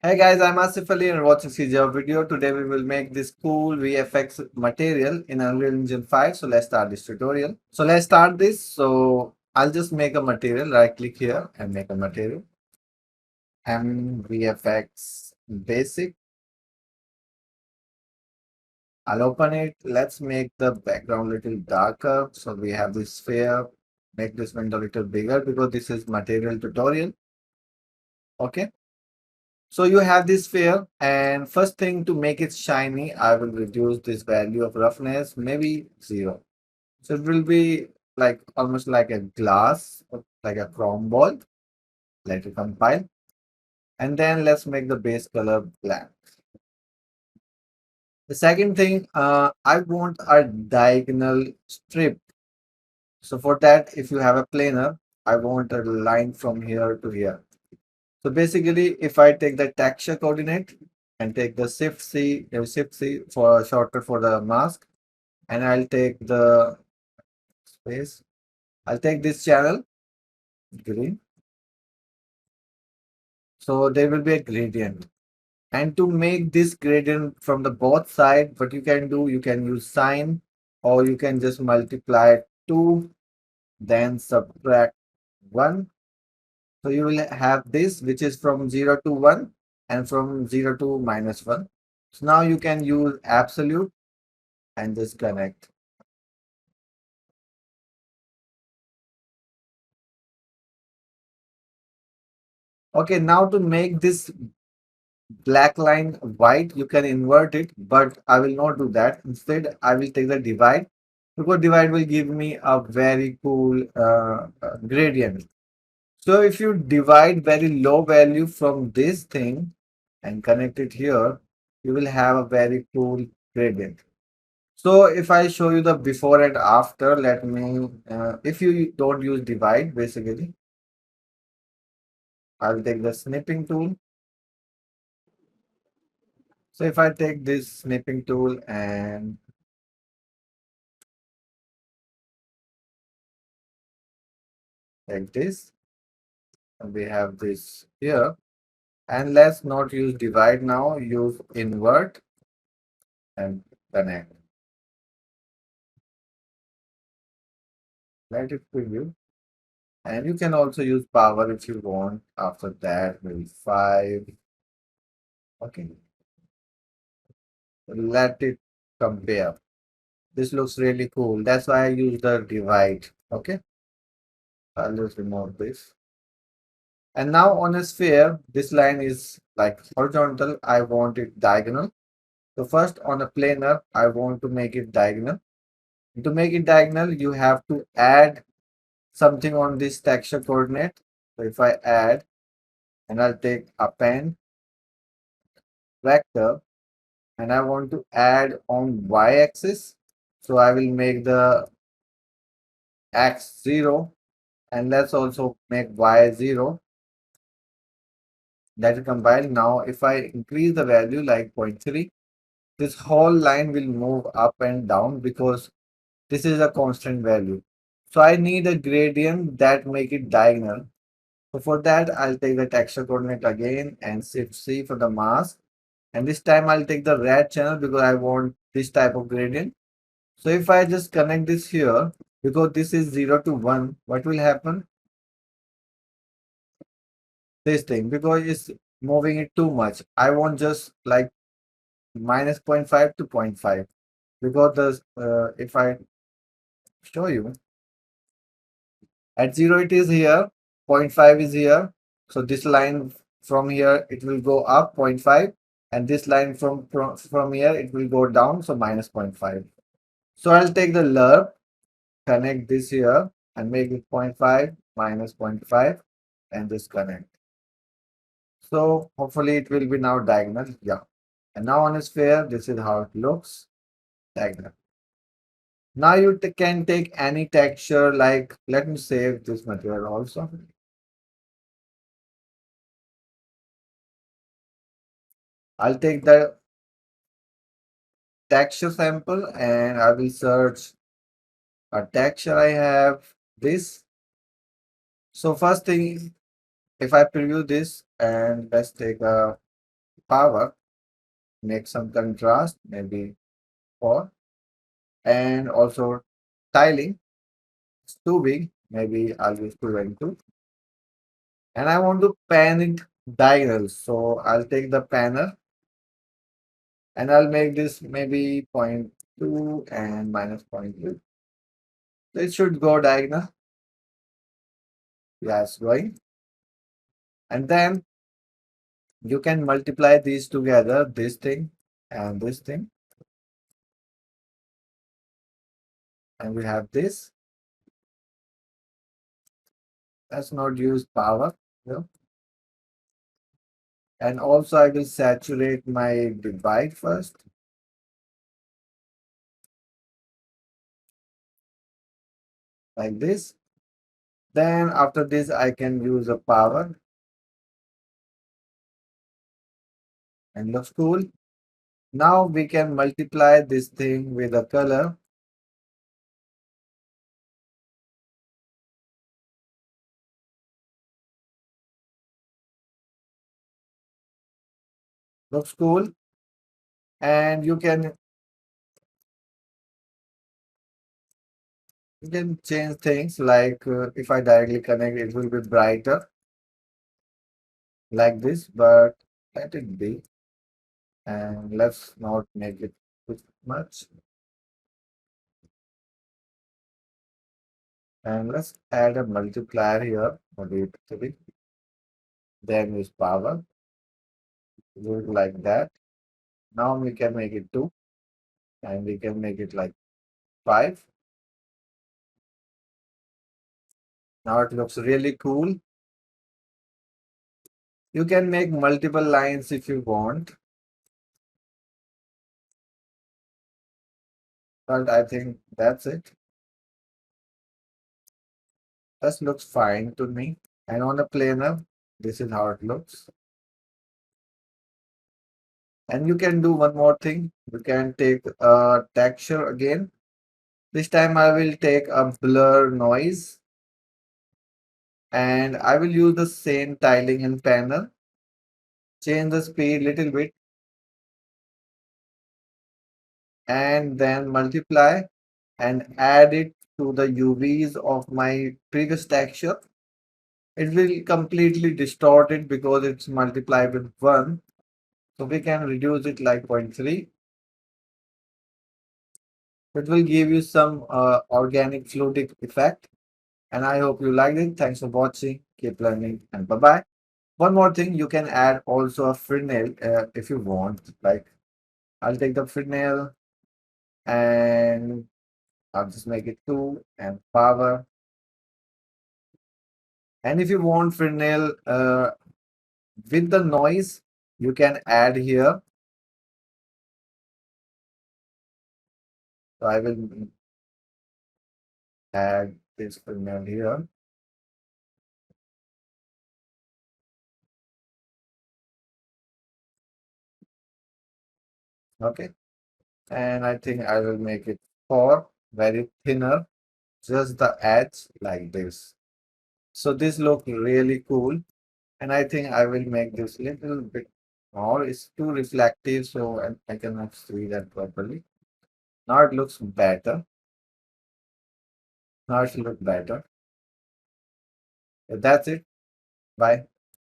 Hey guys, I'm Asif Ali and you're watching CGHOW video. Today we will make this cool VFX material in Unreal Engine 5. So let's start this tutorial. So let's start this. So I'll just make a material, right click here and make a material. VFX basic. I'll open it. Let's make the background a little darker. So we have this sphere. Make this window a little bigger because this is material tutorial. Okay. So you have this sphere, and first thing to make it shiny, I will reduce this value of roughness, maybe 0. So it will be like almost like a glass, like a chrome ball. Let it compile. And then let's make the base color black. The second thing, I want a diagonal strip. So for that, if you have a planar, I want a line from here to here. So basically, if I take the texture coordinate and take the Shift C for shortcut for the mask, and I'll take the space. I'll take this channel green. So there will be a gradient. And to make this gradient from the both side, what you can do, you can use sine, or you can just multiply 2, then subtract 1. So you will have this, which is from 0 to 1 and from 0 to -1. So now you can use absolute and just connect. Okay, now to make this black line white, you can invert it, but I will not do that. Instead, I will take the divide because divide will give me a very cool gradient. So if you divide very low value from this thing and connect it here, you will have a very cool gradient. So if I show you the before and after, let me, if you don't use divide, basically, I'll take the snipping tool. So if I take this snipping tool and like this, and we have this here, and let's not use divide now, use invert and connect. Let it preview. And you can also use power if you want. After that, maybe 5. Okay. Let it compare. This looks really cool. That's why I use the divide. Okay. I'll just remove this. And now on a sphere, this line is like horizontal. I want it diagonal. So first on a planar, I want to make it diagonal. And to make it diagonal, you have to add something on this texture coordinate. So if I add, and I'll take append vector, and I want to add on y-axis. So I will make the x 0, and let's also make y 0. That is compiled. Now if I increase the value like 0.3, this whole line will move up and down because this is a constant value. So I need a gradient that make it diagonal. So for that, I'll take the texture coordinate again and Shift C for the mask. And this time I'll take the red channel because I want this type of gradient. So if I just connect this here, because this is 0 to 1, what will happen? This thing, because it's moving it too much. I want just like minus zero point 0.5 to zero point 0.5, because if I show you at 0 it is here, zero point 0.5 is here. So this line from here it will go up 0 point 0.5, and this line from here it will go down, so minus zero point 0.5. So I'll take the Lerp, connect this here and make it 0 point 0.5 minus 0 point 0.5 and just connect. So hopefully it will be now diagonal. Yeah. And now on a sphere, this is how it looks. Diagonal. Now you can take any texture, like let me save this material also. I'll take the texture sample and I will search a texture. I have this. So first thing, if I preview this and let's take a power, make some contrast, maybe 4, and also tiling. It's too big, maybe I'll use 2 and I want to pan it diagonal. So I'll take the panel and I'll make this maybe zero point 0.2 and minus zero point 0.2. So it should go diagonal. Yeah, it's going. And then you can multiply these together, this thing and this thing. And we have this. Let's not use power. Yeah. And also I will saturate my divide first. Like this. Then after this, I can use a power and looks cool. Now we can multiply this thing with a color. Looks cool. And you can change things like if I directly connect, it will be brighter like this, but let it be. And let's not make it too much. And let's add a multiplier here for the 3. Then use power. Do it like that. Now we can make it 2 and we can make it like 5. Now it looks really cool. You can make multiple lines if you want, but I think that's it. This looks fine to me. And on a planer, this is how it looks. And you can do one more thing. You can take a texture again. This time I will take a blur noise and I will use the same tiling and panel. Change the speed little bit and then multiply and add it to the UVs of my previous texture. It will completely distort it because it's multiplied with 1. So we can reduce it like 0.3. It will give you some organic fluidic effect. And I hope you liked it. Thanks for watching. Keep learning and bye-bye. One more thing, you can add also a fingernail if you want. Like I'll take the fingernail and I'll just make it 2 and power. And if you want fingernail with the noise, you can add here. So I will add this fingernail here. Okay. And I think I will make it 4, very thinner, just the edge like this. So this look really cool. And I think I will make this little bit more. It's too reflective, so I cannot see that properly. Now it looks better. Now it should look better. That's it. Bye.